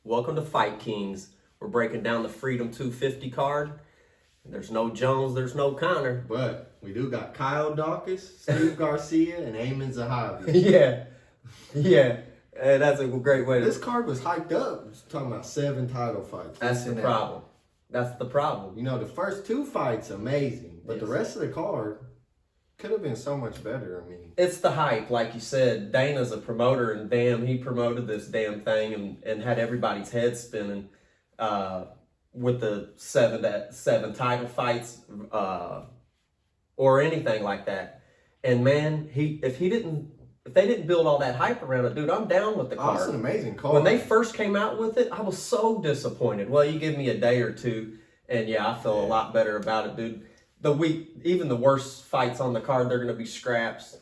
Welcome to Fight Kings. We're breaking down the Freedom 250 card. There's no Jones, there's no Connor. But we do got Kyle Dawkins, Steve Garcia, and Eamon Zahabi. Yeah. That's a great way to... This card was hyped up. It's talking about 7 title fights. That's the problem. That's the problem. You know, the first 2 fights, amazing. But the rest of the card could have been so much better. I mean, it's the hype, like you said. Dana's a promoter, and damn, he promoted this damn thing and had everybody's head spinning with the 7 title fights or anything like that. And man, if they didn't build all that hype around it, dude, I'm down with the card. It's an amazing card. When they first came out with it, I was so disappointed. Well, you give me a day or two, and I feel a lot better about it, dude. Even the worst fights on the card, they're going to be scraps.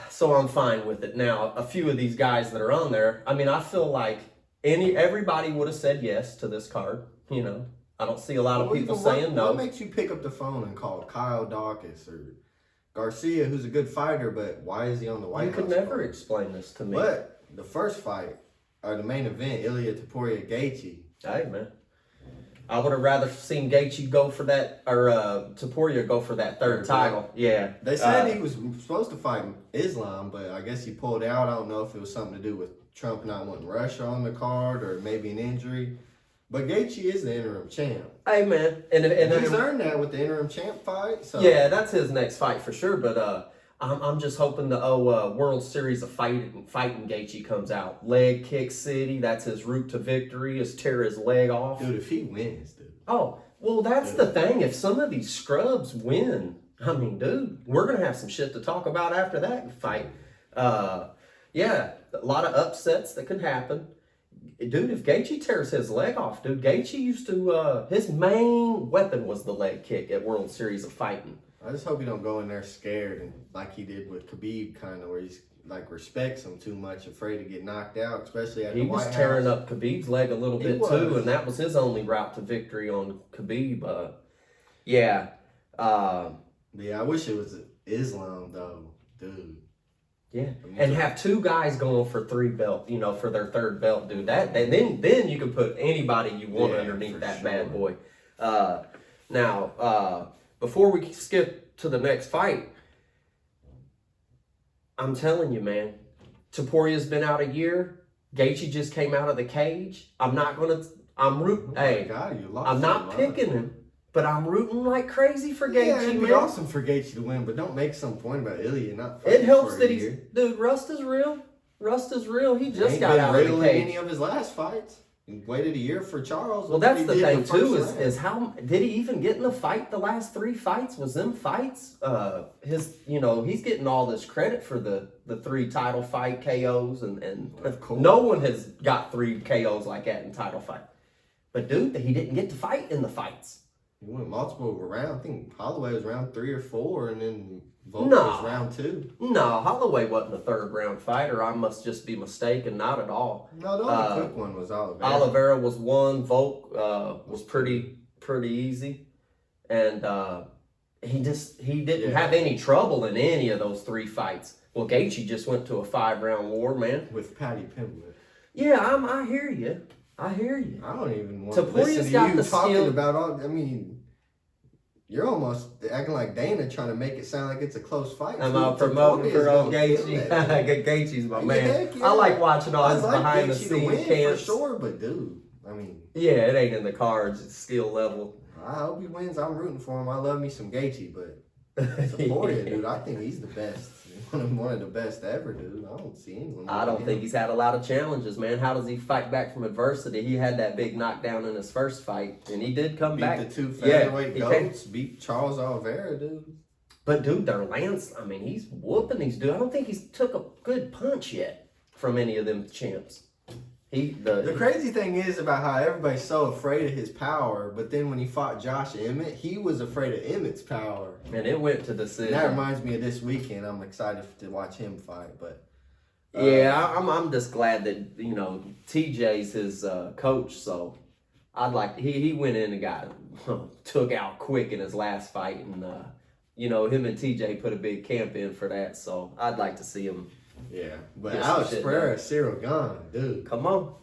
So I'm fine with it. Now, a few of these guys that are on there, I mean, I feel like everybody would have said yes to this card. You know, I don't see a lot of people saying no. What makes you pick up the phone and call Kyle Dawkins or Garcia, who's a good fighter, but why is he on the White House? You could never explain this to me. But the first fight, or the main event, Topuria Gaethje. Hey, man. I would have rather seen Gaethje go for that, or Topuria go for that third title. Yeah. They said he was supposed to fight Islam, but I guess he pulled out. I don't know if it was something to do with Trump not wanting Russia on the card or maybe an injury. But Gaethje is the interim champ. Hey, man. And he's earned that with the interim champ fight. So. Yeah, that's his next fight for sure. But I'm just hoping the World Series of Fighting Gaethje comes out. Leg kick city, that's his route to victory, is tear his leg off. Dude, if he wins, dude. Oh, well, that's the thing. If some of these scrubs win, I mean, dude, we're going to have some shit to talk about after that fight. Yeah, a lot of upsets that could happen. Dude, if Gaethje tears his leg off, dude, Gaethje used to, his main weapon was the leg kick at World Series of Fighting. I just hope he don't go in there scared and like he did with Khabib, kind of where he's like respects him too much, afraid to get knocked out, especially at the White House. He was tearing up Khabib's leg a little bit too, and that was his only route to victory on Khabib. Yeah, I wish it was Islam though, dude. Yeah, and have 2 guys going for 3 belt, for their 3rd belt, dude. Then you can put anybody you want underneath that bad boy. Now, before we skip to the next fight, I'm telling you, man, Topuria's been out a year. Gaethje just came out of the cage. I'm rooting. I'm not picking him, but I'm rooting like crazy for Gaethje. Yeah, it'd be awesome for Gaethje to win, but don't make some point about Ilya not fighting. It helps that dude. Rust is real. He just got out of the cage. Any of his last fights. He waited a year for Charles. Well, that's the thing too. Is how did he even get in the fight? The last 3 fights was them fights. He's getting all this credit for the 3 title fight KOs, and no one has got 3 KOs like that in title fight. But dude, he didn't get to fight in the fights. He went multiple rounds. I think Holloway was round 3 or 4, and then Volk was round 2. No, Holloway wasn't a 3rd round fighter. I must just be mistaken. Not at all. No, the only quick one was Oliveira. Oliveira was 1. Volk was pretty easy, and he didn't have any trouble in any of those 3 fights. Well, Gaethje just went to a 5-round war, man, with Patty Pimblett. Yeah, I hear you. I don't even want to listen to you talking about all. I mean, you're almost acting like Dana trying to make it sound like it's a close fight. I'm promoting for old Gaethje. Gaethje's my man. Yeah. I like watching all his behind the scenes camps. For sure, but dude, I mean. Yeah, it ain't in the cards. It's skill level. I hope he wins. I'm rooting for him. I love me some Gaethje, but Topuria, dude, I think he's the best. One of the best ever, dude. I don't see anyone. I don't think he's had a lot of challenges, man. How does he fight back from adversity? He had that big knockdown in his first fight, and he did come back. Beat the 2 featherweight goats. Beat Charles Oliveira, dude. But dude, he's whooping these dudes. I don't think he's took a good punch yet from any of them champs. The crazy thing is about how everybody's so afraid of his power, but then when he fought Josh Emmett, he was afraid of Emmett's power. And it went to decision. And that reminds me of this weekend. I'm excited to watch him fight, but I'm just glad that TJ's his coach, so he went in and got took out quick in his last fight, and him and TJ put a big camp in for that, so I'd like to see him Yeah, but Get some Alex shit Pereira, Cyril Gane, dude. Come on,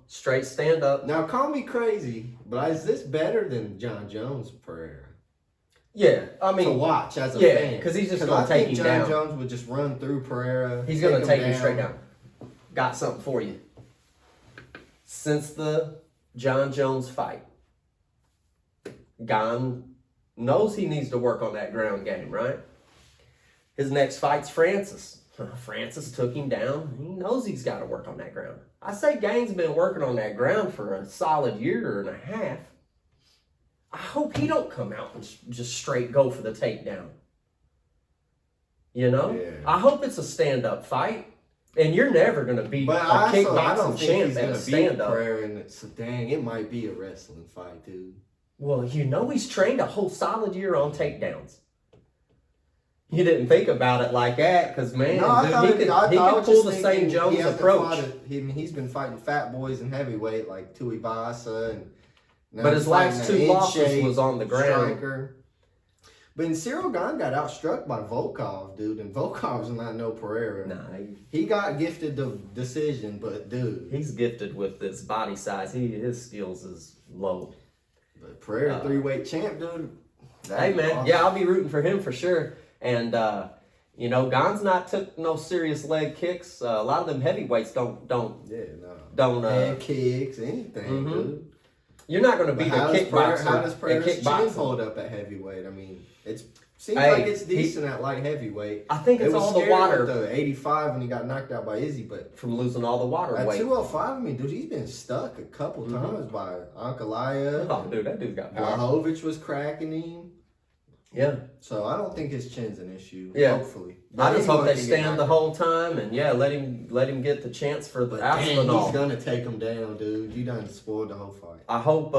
straight stand up. Now call me crazy, but is this better than John Jones Pereira? Yeah, I mean, to watch as a fan, because he's just gonna take him John down. Jones would just run through Pereira. He's gonna take him straight down. Got something for you. Since the John Jones fight, Gane knows he needs to work on that ground game, right? His next fight's Francis. Francis took him down. He knows he's got to work on that ground. I say Gane's been working on that ground for a solid year and a half. I hope he don't come out and just straight go for the takedown. You know? Yeah. I hope it's a stand-up fight. And you're never going to beat But a I don't kickboxing think champ he's at a gonna beat stand-up. Pereira, and it's dang, it might be a wrestling fight, dude. Well, you know he's trained a whole solid year on takedowns. You didn't think about it like that, because man, dude, he could pull the same Jones approach. He's been fighting fat boys in heavyweight like Tuivasa, and now but his last two losses was on the ground. Striker. But in Cyril Gane got outstruck by Volkov, dude, and Volkov's not no Pereira. Nah, he got gifted the decision, but dude, he's gifted with this body size. His skills is low. But Pereira, 3-weight champ, dude. Hey man, awesome. yeah, I'll be rooting for him for sure. And you know, Gane's not took no serious leg kicks. A lot of them heavyweights don't head kicks, anything, dude. You're not going to beat a kickboxer. How does Pereira's chin hold up at heavyweight? I mean, seems like it's decent at light heavyweight. I think it's all the water. The 85 when he got knocked out by Izzy, but from losing all the water at weight. 205, I mean, dude, he's been stuck a couple times by Ankalaev. Oh, dude, that dude got power. Blachowicz was cracking him. Yeah. So I don't think his chin's an issue. Yeah. Hopefully. I just hope they stand the whole time and let him get the chance for the Aspinall. He's gonna take him down, dude. You done spoiled the whole fight. I hope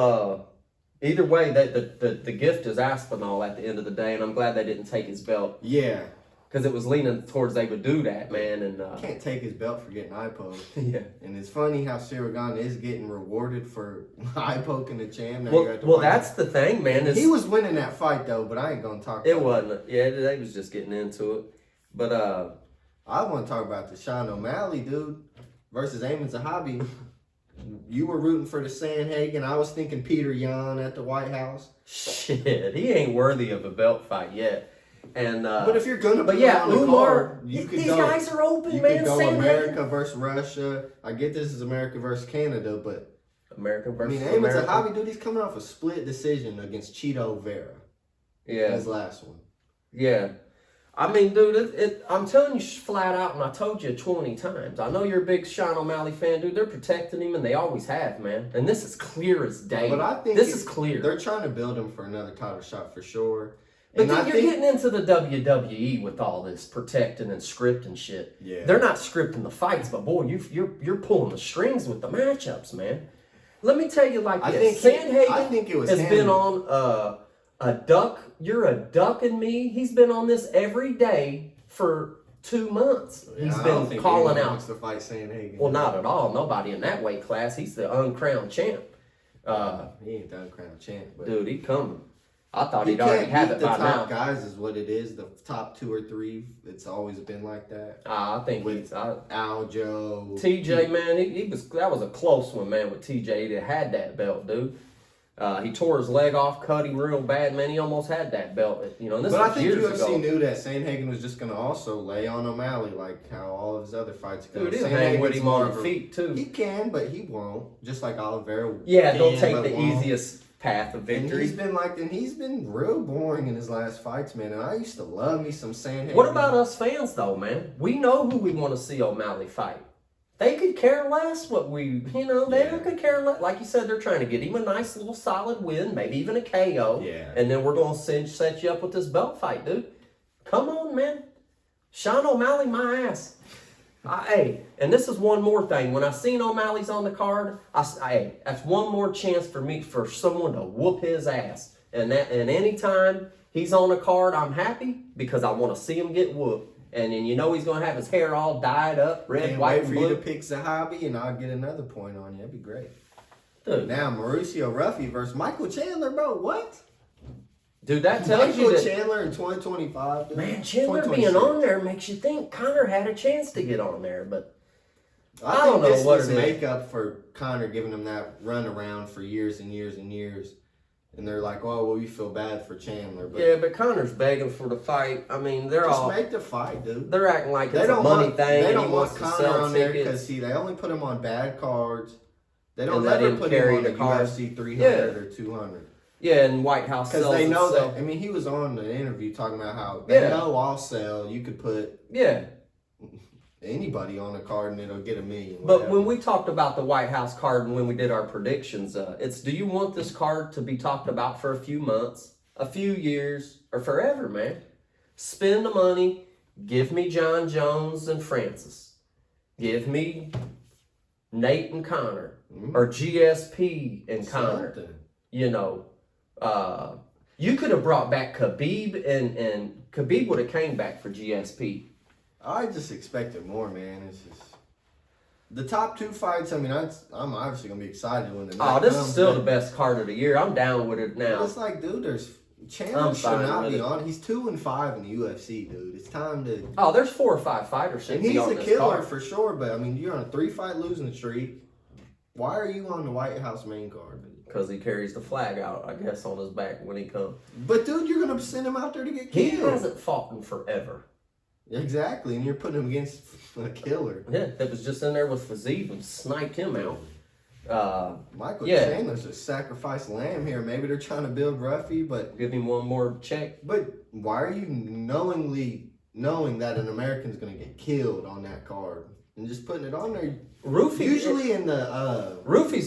either way that the gift is Aspinall at the end of the day, and I'm glad they didn't take his belt. Yeah. Because it was leaning towards they would do that, man. And can't take his belt for getting eye poked. Yeah. And it's funny how Cyril Gane is getting rewarded for eye poking the champ. Now well, that's the thing, man. He was winning that fight though, but I ain't gonna talk. It wasn't. Yeah, they was just getting into it. But I want to talk about the Sean O'Malley dude versus Eamon Zahabi. You were rooting for the Sandhagen. I was thinking Peter Yan at the White House. Shit, he ain't worthy of a belt fight yet. And but if you're gonna, but yeah, Umar, you could these go, guys are open, you man. You could go Sandhagen. America versus Russia. I get this is America versus Canada, but America versus Eamon Zahabi, dude, he's coming off a split decision against Cheeto Vera. Yeah, his last one. Yeah, I mean, dude, I'm telling you flat out, and I told you 20 times. I know you're a big Sean O'Malley fan, dude. They're protecting him, and they always have, man. And this is clear as day. But I think this is clear. They're trying to build him for another title shot for sure. But then you're getting into the WWE with all this protecting and scripting shit. Yeah. They're not scripting the fights, but boy, you're pulling the strings with the matchups, man. Let me tell you like this. Sandhagen has been on a duck. You're a duck and me. He's been on this every day for 2 months. He's been calling out. Wants to fight Sandhagen. Well, not at all. Nobody in that weight class. He's the uncrowned champ. He ain't the uncrowned champ, but dude, he coming. I thought he'd already have it by now. The top guys is what it is. The top 2 or 3. It's always been like that. I think with Aljo, TJ, man, that was a close one, man. With TJ, he had that belt, dude. He tore his leg off, cut him real bad, man. He almost had that belt, you know. And this but was I think years UFC ago. knew that Sandhagen was just gonna also lay on O'Malley, like how all of his other fights go. Dude, he'll hang with him on the feet too. He can, but he won't. Just like Oliveira. Yeah, don't take the easiest path of victory. And he's been real boring in his last fights, man. And I used to love me some Sandhagen. What about us fans, though, man? We know who we want to see O'Malley fight. They could care less what they could care less. Like you said, they're trying to get him a nice little solid win, maybe even a KO. Yeah. And then we're going to set you up with this belt fight, dude. Come on, man. Sean O'Malley, my ass. Hey, and this is one more thing. When I seen O'Malley's on the card, that's one more chance for someone to whoop his ass. And anytime he's on the card, I'm happy because I want to see him get whooped. And then you know he's going to have his hair all dyed up, red, white, and blue. Wait for you to pick Zahabi, and I'll get another point on you. That'd be great. Dude. Now, Mauricio Ruffy versus Michael Chandler, bro. What? Dude, that tells you that Chandler in 2025. Dude. Man, Chandler being on there makes you think Conor had a chance to get on there, but I don't know this what was it is. makeup for Conor giving him that run around for years and years and years. And they're like, oh, well, we feel bad for Chandler. But yeah, but Conor's begging for the fight. I mean, they're just all... make the fight, dude. They're acting like it's a money thing. They and don't he want wants to Conor sell on there tickets. because, see, they only put him on bad cards. They don't And let ever him put carry him on the the card. UFC 300 or 200. Yeah, and White House Because sells they know itself. that. I mean, he was on the interview talking about how they know I'll sell. You could put anybody on a card and it'll get $1 million. But when we talked about the White House card and when we did our predictions, it's do you want this card to be talked about for a few months, a few years, or forever, man? Spend the money. Give me John Jones and Francis. Give me Nate and Conor. Or GSP and Conor. You know, you could have brought back Khabib and Khabib would have came back for GSP. I just expected more, man. It's just the top 2 fights. I mean, I'm obviously gonna be excited when the night this comes, is still the best card of the year. I'm down with it now. It's like, dude, Chandler should not be on. He's 2-5 in the UFC, dude. It's time to. Oh, there's 4 or 5 fighters. And he's a killer for sure. But I mean, you're on a 3-fight losing streak. Why are you on the White House main card? Because he carries the flag out, I guess, on his back when he comes. But dude, you're gonna send him out there to get killed. He hasn't fought in forever. Exactly, and you're putting him against a killer. Yeah, that was just in there with Faziev and sniped him out. Michael Chandler's just sacrificed lamb here. Maybe they're trying to build Ruffy, but give him one more check. But why are you knowing that an American's gonna get killed on that card and just putting it on there? Roofy's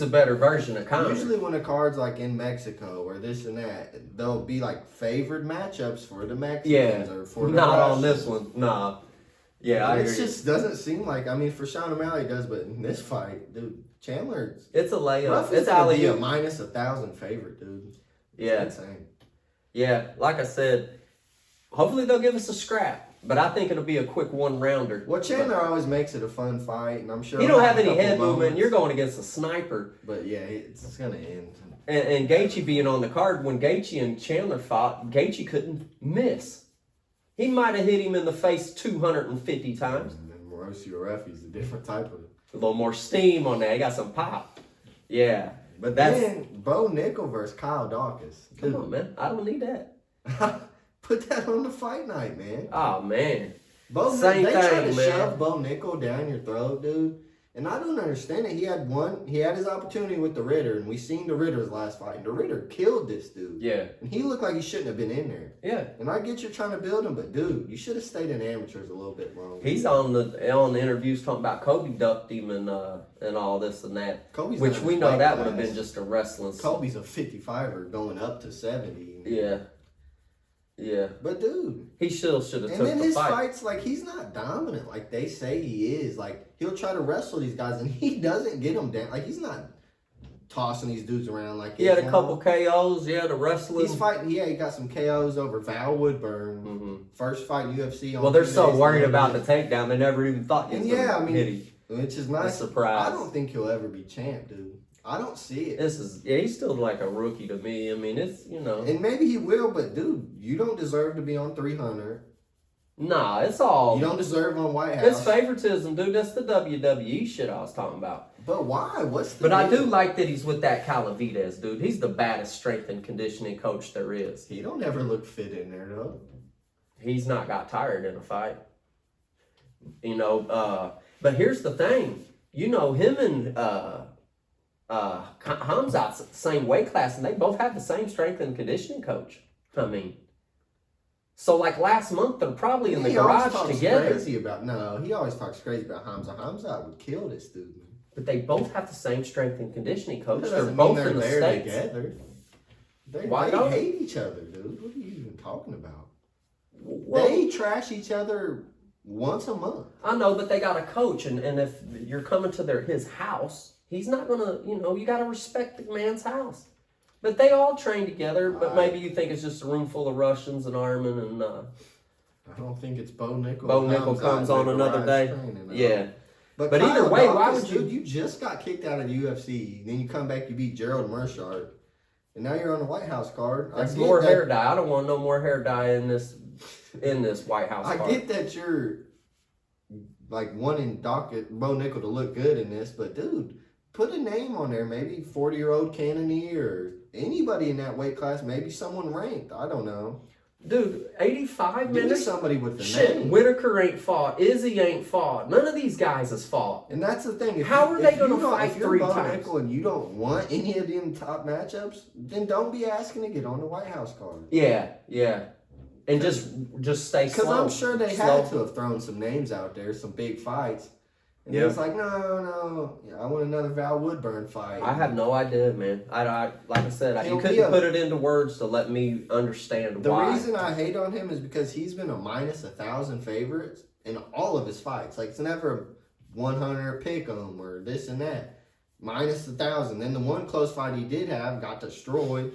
a better version of Conor. Usually when a card's like in Mexico or this and that, there'll be like favored matchups for the Mexicans or for the not Russians. on this one. Nah. Yeah, I It agree. just doesn't seem like. I mean, for Sean O'Malley it does, but in this fight, dude, Chandler. It's a layup. It's alley a minus 1,000 favorite, dude. Yeah. It's insane. Yeah, like I said, hopefully they'll give us a scrap. But I think it'll be a quick one-rounder. Well, Chandler always makes it a fun fight, and I'm sure you don't have any head movement. You're going against a sniper. But yeah, it's gonna end. And Gaethje being on the card, when Gaethje and Chandler fought, Gaethje couldn't miss. He might have hit him in the face 250 times. And then Mauricio Ruffy's a different type of. A little more steam on that. He got some pop. Yeah, but then Bo Nickel versus Kyle Dawkins. Come on, man. I don't need that. Put that on the fight night, man. Oh, man. They try to shove Bo Nickel down your throat, dude. And I don't understand it. He had his opportunity with the Ritter, and we seen the Ritter's last fight. And the Ritter killed this dude. Yeah. And he looked like he shouldn't have been in there. Yeah. And I get you're trying to build him, but dude, you should have stayed in amateurs a little bit longer. He's on the interviews talking about Kobe ducked him and all this and that. Kobe's which we know that would have been just a wrestling. Kobe's a 55er going up to 70. Yeah. Yeah. But dude, he still should have took the fight. And then his fights, like, he's not dominant like they say he is. Like, he'll try to wrestle these guys and he doesn't get them down. Like, he's not tossing these dudes around like he had a couple KOs. Yeah, the wrestling. He's fighting. Yeah, he got some KOs over Val Woodburn. Mm-hmm. First fight in UFC. Well, they're so worried about the takedown, they never even thought he was hit him. Which is nice. A surprise. I don't think he'll ever be champ, dude. I don't see it. He's still like a rookie to me. I mean, it's, And maybe he will, but dude, you don't deserve to be on 300. Nah, it's all. You don't deserve on White House. It's favoritism, dude. That's the WWE shit I was talking about. But why? I do like that he's with that Calavides, dude. He's the baddest strength and conditioning coach there is. He don't ever look fit in there, though. He's not got tired in a fight. But here's the thing. Him and Hamzat's the same weight class, and they both have the same strength and conditioning coach. I mean, so like last month, they're probably in the garage together. He always talks crazy about Hamzat. Hamzat would kill this dude. But they both have the same strength and conditioning coach. That They're doesn't both mean they're in the there States. Together. They hate each other, dude. What are you even talking about? Well, they trash each other once a month. I know, but they got a coach, and if you're coming to his house, he's not gonna, you gotta respect the man's house. But they all train together, but maybe you think it's just a room full of Russians and Armin and I don't think it's Bo Nickel. Bo Nickel comes on another day. Yeah. But Kyle either way, Dawkins, why would you? Dude, you just got kicked out of the UFC, then you come back, you beat Gerald Mershart, And now you're on the White House card. That's more hair dye. I don't want no more hair dye in this White House card. I get that you're like wanting Bo Nickel to look good in this, but dude, put a name on there. Maybe 40-year-old Cannonier or anybody in that weight class. Maybe someone ranked. I don't know. Dude, 85 Give me minutes? somebody with the Shit, name. Whitaker ain't fought. Izzy ain't fought. None of these guys has fought. And that's the thing. How are they going to fight if you're 3 Bo times? Nickel and you don't want any of them top matchups, then don't be asking to get on the White House card. Yeah. And just stay slow. Because I'm sure they Slow. had to have thrown some names out there, some big fights. And Yeah. it's like, no, I want another Val Woodburn fight. I have no idea, man. I like I said, you He'll couldn't be a- put it into words to let me understand The why. reason I hate on him is because he's been a minus 1,000 favorites in all of his fights. Like, it's never 100 pick 'em or this and that. Minus 1,000. Then the one close fight he did have got destroyed.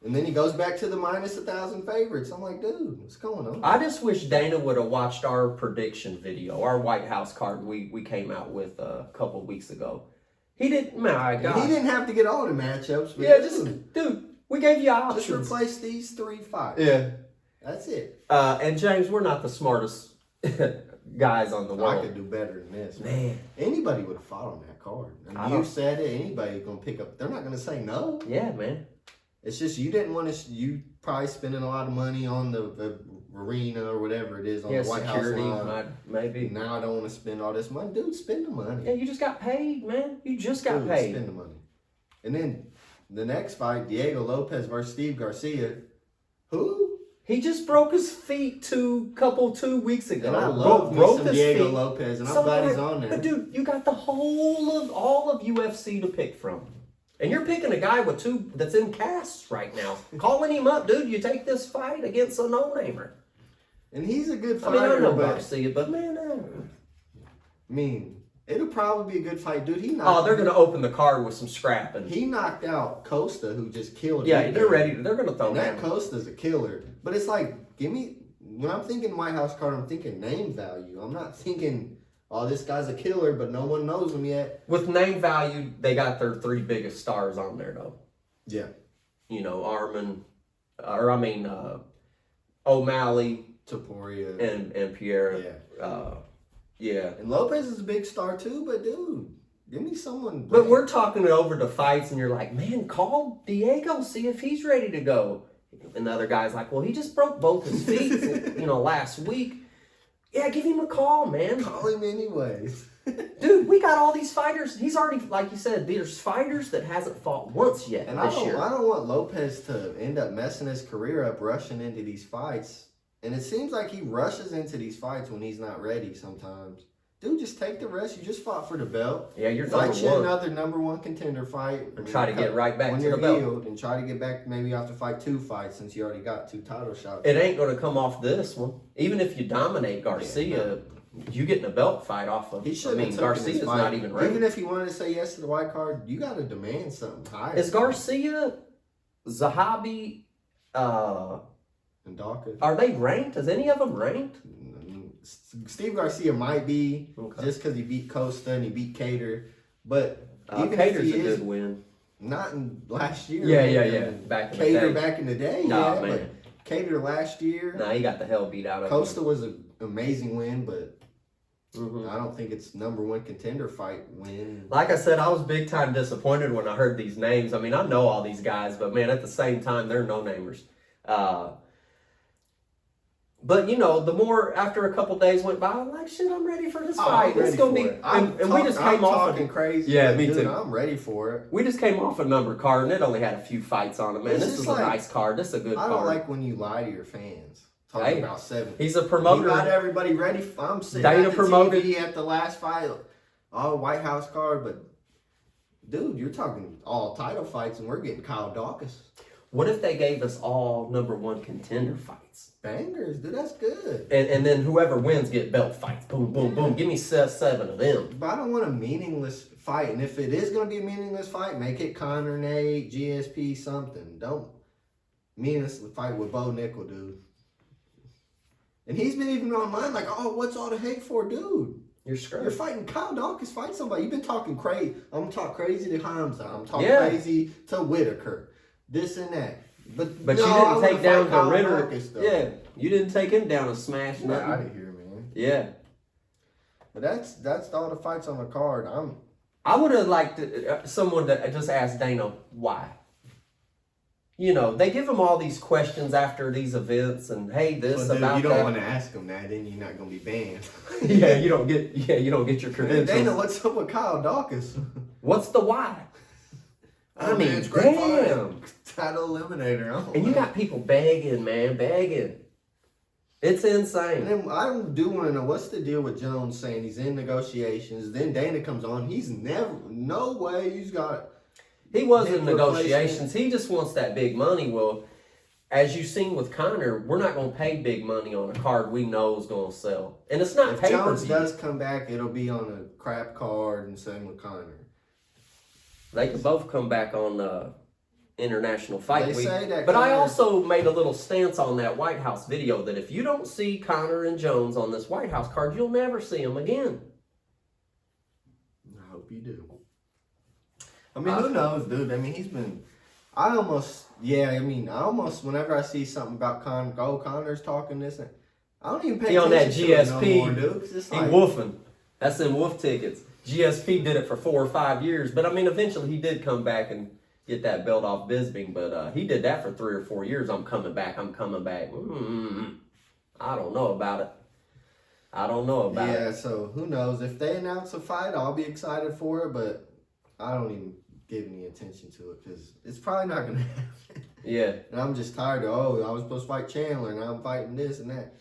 And then he goes back to the minus 1,000 favorites. I'm like, dude, what's going on? I just wish Dana would have watched our prediction video, our White House card we came out with a couple weeks ago. He didn't, my And God. he didn't have to get all the matchups. But Yeah, dude, we gave you just options. replace these 3 fights. Yeah. That's it. And James, we're not the smartest guys on the I world. could do better than this. Man. Anybody would have fought on that card. I And don't- you said it. Anybody's going to pick up. They're not going to say no. Yeah, man. It's just you didn't want to. You probably spending a lot of money on the arena or whatever it is on the White security, House line. maybe. Now I don't want to spend all this money, dude. Spend the money. Yeah, you just got paid, man. You just got Dude, paid. Spend the money. And then the next fight, Diego Lopez versus Steve Garcia. Who? He just broke his feet 2 weeks ago. And I love me broke some his Diego feet. Lopez, and I'm So glad he's like, on there. But dude, you got the whole of all of UFC to pick from. And you're picking a guy with 2 that's in casts right now. Calling him up, dude, you take this fight against a no-namer. And he's a good I mean, fighter, I know but Garcia, but man, I mean, it'll probably be a good fight, dude. they're going to open the card with some scrapping. He knocked out Costa, who just killed. Yeah, him. they're ready. They're going to throw And that him. Costa's a killer. But it's like, when I'm thinking White House card, I'm thinking name value. I'm not thinking, oh, this guy's a killer, but no one knows him yet. With name value, they got their 3 biggest stars on there, though. Yeah. You know, O'Malley Topuria. and Pereira. Yeah. Yeah. And Lopez is a big star too, but dude, give me someone. But we're talking over the fights, and you're like, man, call Diego, see if he's ready to go. And the other guy's like, well, he just broke both his feet, last week. Yeah, give him a call, man. Call him anyways. Dude, we got all these fighters. He's already, like you said, there's fighters that hasn't fought once yet And this year. I don't want Lopez to end up messing his career up, rushing into these fights. And it seems like he rushes into these fights when he's not ready sometimes. Dude, just take the rest. You just fought for the belt. Yeah, you're Fight number you one. another number 1 contender fight. And try to get right back when to you're the belt. healed, and try to get back. Maybe you have to fight 2 fights since you already got 2 title shots. It ain't going to come off this one. Even if you dominate Garcia, you getting a belt fight off of. He shouldn't have taken Garcia's this fight. not even ready. Even if he wanted to say yes to the white card, you got to demand something higher. Is Garcia, Zahabi, And Dawkins. are they ranked? Is any of them ranked? Steve Garcia might be, Okay. just because he beat Costa and he beat Cater. But even if Cater's he a is, good win. not in last year. Yeah. Back in the Cater day. back in the day, Nah, yeah. man. But Cater last year. Nah, he got the hell beat out of Costa him. was an amazing win, but Mhm. I don't think it's number 1 contender fight win. Like I said, I was big time disappointed when I heard these names. I mean, I know all these guys, but man, at the same time, they're no-namers. But the more after a couple days went by, I'm like, shit, I'm ready for this fight. It's gonna be, and we just came off talking crazy. Yeah, but me dude, too. I'm ready for it. We just came off a number card, and it only had a few fights on it, man. It's This just is a like- nice card. This is a good I card. don't like when you lie to your fans. Talking Hey, about 7. He's a He promoter. got everybody ready. I'm sitting Dana at the promoted- TV at the last fight. All White House card, but dude, you're talking all title fights, and we're getting Kyle Dawkins. What if they gave us all number 1 contender fights? Bangers, dude, that's good. And then whoever wins get belt fights. Boom, boom, boom. Give me 7 of them. But I don't want a meaningless fight. And if it is going to be a meaningless fight, make it Conor, Nate, GSP, something. Don't meaningless fight with Bo Nickel, dude. And he's been even online like, oh, what's all the hate for, dude? You're screwed. You're fighting Kyle Dawkins, fight somebody. You've been talking crazy. I'm talking crazy to Hamza. I'm talking Yeah. crazy to Whitaker. this and that. But you I didn't wanna take down fight Kyle Ritter. Marcus, though. Yeah, you didn't take him down a smash. Yeah, Nothing. out of here, man. Yeah. But that's all the fights on the card. I would have liked someone to just ask Dana why. You know, they give him all these questions after these events, and hey, this Well, dude, about you don't that. want to ask him that, then you're not gonna be banned. Yeah, you don't get your credentials. Dana, what's up with Kyle Dawkins? What's the why? I mean, it's great damn. fight. Title eliminator. And you got people begging, man, begging. It's insane. And I do want to know what's the deal with Jones saying he's in negotiations. Then Dana comes on. He's no way he's got. He was hip in negotiations. He just wants that big money. Well, as you've seen with Conor, we're not going to pay big money on a card we know is going to sell. And it's not If pay-per-view. Jones does come back, it'll be on a crap card, and same with Conor. They could both come back on International Fight They Week. say that But I Conor- also made a little stance on that White House video that if you don't see Conor and Jones on this White House card, you'll never see them again. I hope you do. I mean, who knows, dude? I mean, he's been. I almost, whenever I see something about Conor's talking this, I don't even pay He on that attention to it GSP. no more, dude. 'Cause it's He like, woofing. That's them wolf tickets. GSP did it for 4 or 5 years. But, I mean, eventually he did come back and get that belt off Bisping. But he did that for 3 or 4 years. I'm coming back. I don't know about it. Yeah, so who knows? If they announce a fight, I'll be excited for it, but I don't even give any attention to it because it's probably not going to happen. Yeah. And I'm just tired of, I was supposed to fight Chandler, and I'm fighting this and that.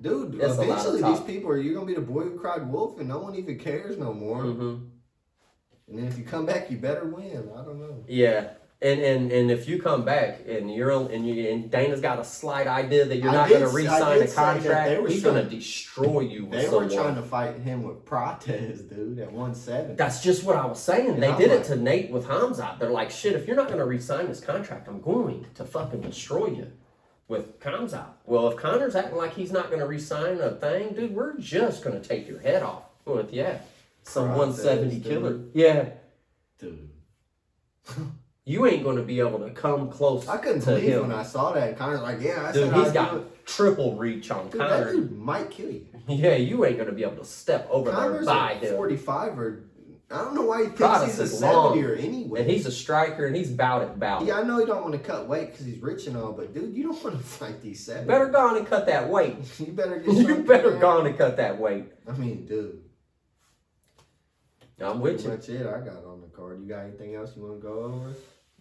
Dude, That's a lot of eventually talk. these people you're going to be the boy who cried wolf, and no one even cares no more. Mm-hmm. And then if you come back, you better win. I don't know. Yeah. And if you come back and and Dana's got a slight idea that you're not going to re-sign the contract, he's going to destroy you with They were someone. trying to fight him with Protez, dude, at 170. That's just what I was saying. And They I'm did like- it to Nate with Hamzat. They're like, shit, if you're not going to re-sign this contract, I'm going to fucking destroy you with Hamzat. Well, if Conor's acting like he's not going to re-sign a thing, dude, we're just going to take your head off with, some Protez, 170 dude. killer. Yeah. Dude. You ain't going to be able to come close I couldn't to believe him. when I saw that. And Connor's like, yeah, I Dude, said he's I'd do got it. triple reach on Dude, that Conor. dude might kill you. Yeah, you ain't going to be able to step over Connor's there by at him. 45 or I don't know why he thinks Protez he's a is 70 long. or anyway. And he's a striker, and he's bout it. Yeah, I know you don't want to cut weight because he's rich and all, but dude, you don't want to fight these 70. Better go on and cut that weight. You better get You something better there. go on and cut that weight. I mean, dude. I'm with Pretty you. much it I got on the card. You got anything else you want to go over?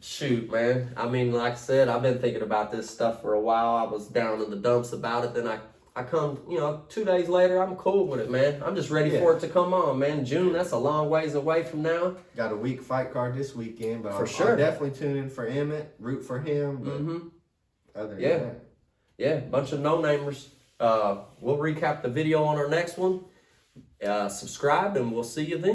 Shoot, man. I mean, like I said, I've been thinking about this stuff for a while. I was down in the dumps about it. Then I come, 2 days later, I'm cool with it, man. I'm just ready for it to come on, man. June, that's a long ways away from now. Got a weak fight card this weekend, but For sure. I'll definitely tune in for Emmett, root for him. But Mm-hmm. other than Yeah. that, Yeah, bunch of no-namers. We'll recap the video on our next one. Subscribe, and we'll see you then.